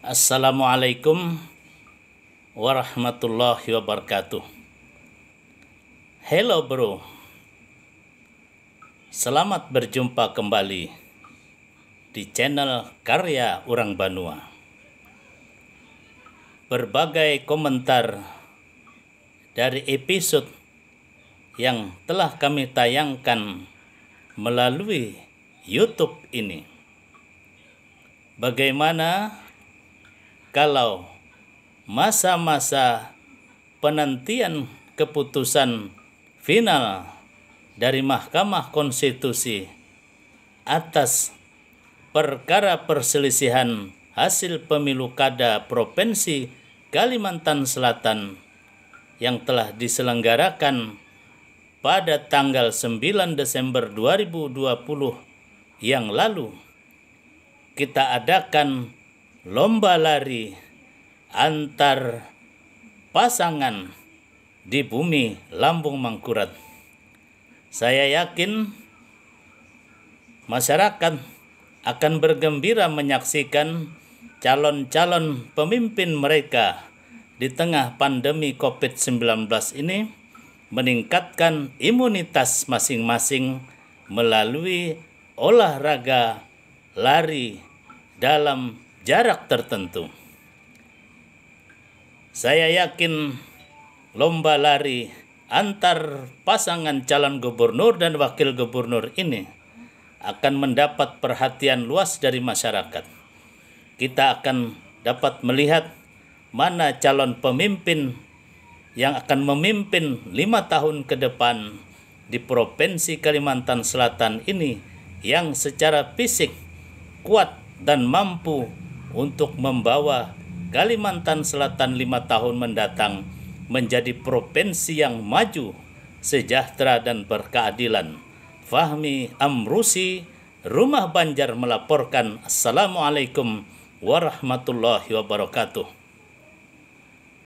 Assalamualaikum warahmatullahi wabarakatuh. Hello bro, selamat berjumpa kembali di channel Karya Urang Banua. Berbagai komentar dari episode yang telah kami tayangkan melalui YouTube ini. Bagaimana kalau masa-masa penantian keputusan final dari Mahkamah Konstitusi atas perkara perselisihan hasil pemilu kada Provinsi Kalimantan Selatan yang telah diselenggarakan pada tanggal 9 Desember 2020 yang lalu, kita adakan lomba lari antar pasangan di bumi Lambung Mangkurat. Saya yakin masyarakat akan bergembira menyaksikan calon-calon pemimpin mereka di tengah pandemi COVID-19 ini meningkatkan imunitas masing-masing melalui olahraga lari dalam jarak tertentu. Saya yakin lomba lari antar pasangan calon gubernur dan wakil gubernur ini akan mendapat perhatian luas dari masyarakat. Kita akan dapat melihat mana calon pemimpin yang akan memimpin 5 tahun ke depan di Provinsi Kalimantan Selatan ini yang secara fisik kuat dan mampu untuk membawa Kalimantan Selatan 5 tahun mendatang menjadi provinsi yang maju, sejahtera dan berkeadilan. Fahmi Amrusi, Rumah Banjar melaporkan. Assalamualaikum warahmatullahi wabarakatuh.